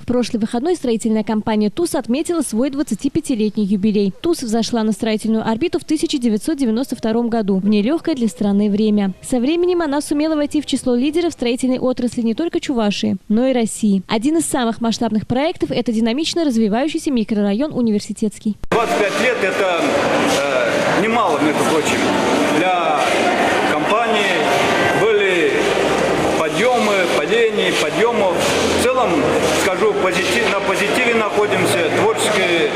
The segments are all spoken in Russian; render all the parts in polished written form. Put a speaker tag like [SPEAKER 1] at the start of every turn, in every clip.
[SPEAKER 1] В прошлый выходной строительная компания ТУЗ отметила свой 25-летний юбилей. ТУЗ взошла на строительную орбиту в 1992 году, в нелегкое для страны время. Со временем она сумела войти в число лидеров строительной отрасли не только Чувашии, но и России. Один из самых масштабных проектов – это динамично развивающийся микрорайон Университетский.
[SPEAKER 2] 25 лет – это немало, между прочим. Для компании были подъемы, падения, подъемов. В целом, скажу, на позитиве находимся. Творческое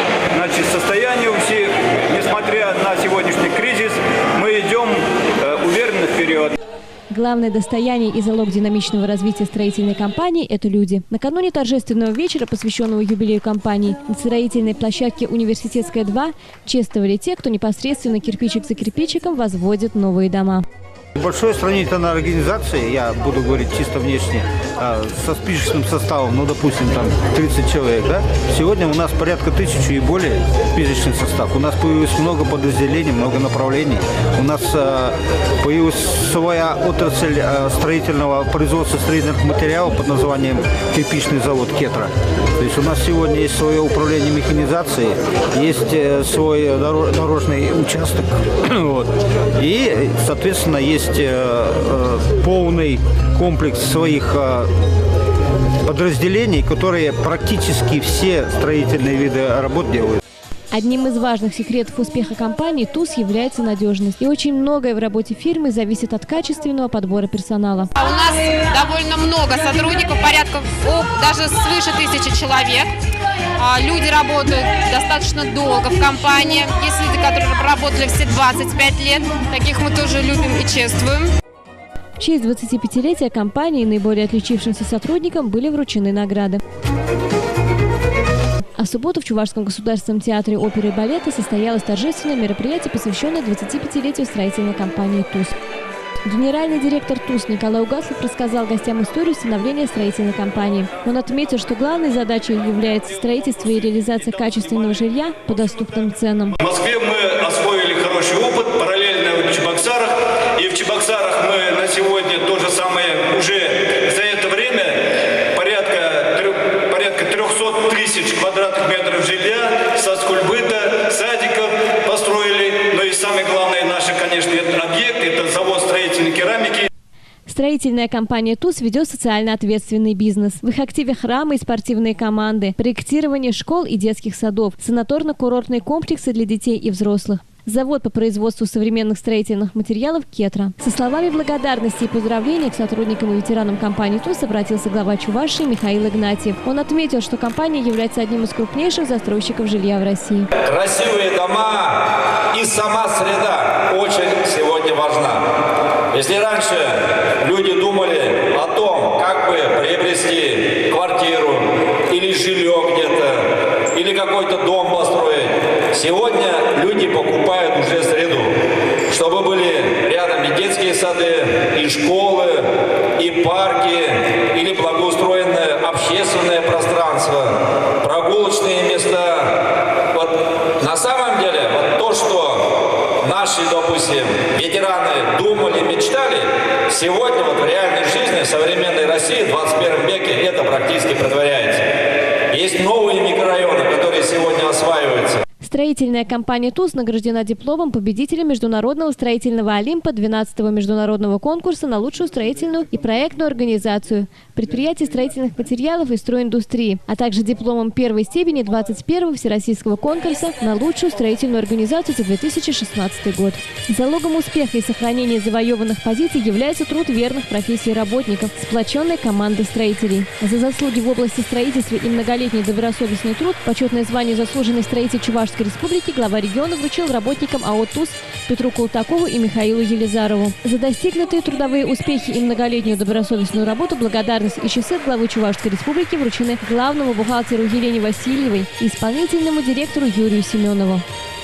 [SPEAKER 2] состояние у всех. Несмотря на сегодняшний кризис, мы идем уверенно вперед.
[SPEAKER 1] Главное достояние и залог динамичного развития строительной компании – это люди. Накануне торжественного вечера, посвященного юбилею компании, на строительной площадке «Университетская 2» чествовали те, кто непосредственно кирпичик за кирпичиком возводит новые дома.
[SPEAKER 3] Большой строительной организации, я буду говорить чисто внешне, со спичечным составом, ну, допустим, там 30 человек, да? Сегодня у нас порядка 1000 и более спичечный состав. У нас появилось много подразделений, много направлений. У нас появилась своя отрасль строительного производства строительных материалов под названием кирпичный завод «Кетра». То есть у нас сегодня есть свое управление механизацией, есть свой дорожный участок, вот. И, соответственно, есть полный комплекс своих подразделений, которые практически все строительные виды работ делают.
[SPEAKER 1] Одним из важных секретов успеха компании ТУЗ является надежность. И очень многое в работе фирмы зависит от качественного подбора персонала.
[SPEAKER 4] У нас довольно много сотрудников, порядка даже свыше 1000 человек. Люди работают достаточно долго в компании. Есть люди, которые работали все 25 лет. Таких мы тоже любим и чествуем.
[SPEAKER 1] В честь 25-летия компании наиболее отличившимся сотрудникам были вручены награды. А в субботу в Чувашском государственном театре оперы и балета состоялось торжественное мероприятие, посвященное 25-летию строительной компании ТУЗ. Генеральный директор ТУЗ Николай Угаслов рассказал гостям историю становления строительной компании. Он отметил, что главной задачей является строительство и реализация качественного жилья по доступным ценам.
[SPEAKER 5] В Москве мы освоили хороший опыт, параллельно в Чебоксарах. И в Чебоксарах мы на сегодня то же самое уже за это время порядка 300 тысяч квадратных метров жилья, соцкультбыта, садиков построили. Но и самое главное наше, конечно, объект – это завод строительной керамики.
[SPEAKER 1] Строительная компания ТУЗ ведет социально ответственный бизнес. В их активе храмы и спортивные команды, проектирование школ и детских садов, санаторно-курортные комплексы для детей и взрослых. Завод по производству современных строительных материалов «Кетра». Со словами благодарности и поздравлений к сотрудникам и ветеранам компании ТУЗ обратился глава Чувашии Михаил Игнатьев. Он отметил, что компания является одним из крупнейших застройщиков жилья в России.
[SPEAKER 6] Красивые дома и сама среда очень сегодня важна. Если раньше люди думали о том, как бы приобрести квартиру или жилье где-то, или какой-то дом построить, сегодня люди покупают уже среду, чтобы были рядом и детские сады, и школы, и парки, или благоустроенное общественное пространство, прогулочные места. Вот на самом деле, вот то, что наши, допустим, ветераны думали, мечтали, сегодня вот в реальной жизни, в современной России, в 21 веке это практически претворяется. Есть новые микрорайоны, которые сегодня осваиваются.
[SPEAKER 1] Строительная компания ТУЗ награждена дипломом победителя Международного строительного Олимпа 12-го международного конкурса на лучшую строительную и проектную организацию предприятий строительных материалов и стройиндустрии, а также дипломом первой степени 21-го всероссийского конкурса на лучшую строительную организацию за 2016 год. Залогом успеха и сохранения завоеванных позиций является труд верных профессий работников, сплоченной команды строителей. За заслуги в области строительства и многолетний добросовестный труд почетное звание «Заслуженный строитель Чувашской Республики» глава региона вручил работникам АО «ТУЗ» Петру Колтакову и Михаилу Елизарову. За достигнутые трудовые успехи и многолетнюю добросовестную работу благодарность и часы главы Чувашской Республики вручены главному бухгалтеру Елене Васильевой и исполнительному директору Юрию Семенову.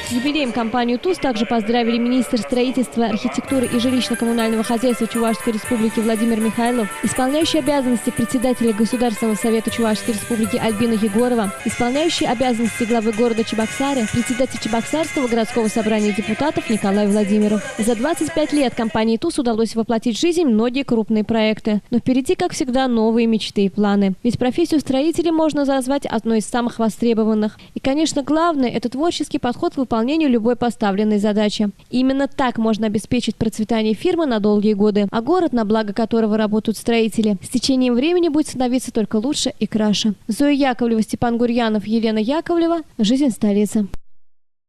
[SPEAKER 1] С юбилеем компанию ТУЗ также поздравили министр строительства, архитектуры и жилищно-коммунального хозяйства Чувашской Республики Владимир Михайлов, исполняющий обязанности председателя Государственного совета Чувашской Республики Альбина Егорова, исполняющий обязанности главы города Чебоксары, председатель Чебоксарского городского собрания депутатов Николай Владимиров. За 25 лет компании ТУЗ удалось воплотить в жизнь многие крупные проекты. Но впереди, как всегда, новые мечты и планы. Ведь профессию строителя можно назвать одной из самых востребованных. И, конечно, главное – это творческий подход к выполнению любой поставленной задачи. И именно так можно обеспечить процветание фирмы на долгие годы, а город, на благо которого работают строители, с течением времени будет становиться только лучше и краше. Зоя Яковлева, Степан Гурьянов, Елена Яковлева. Жизнь столицы.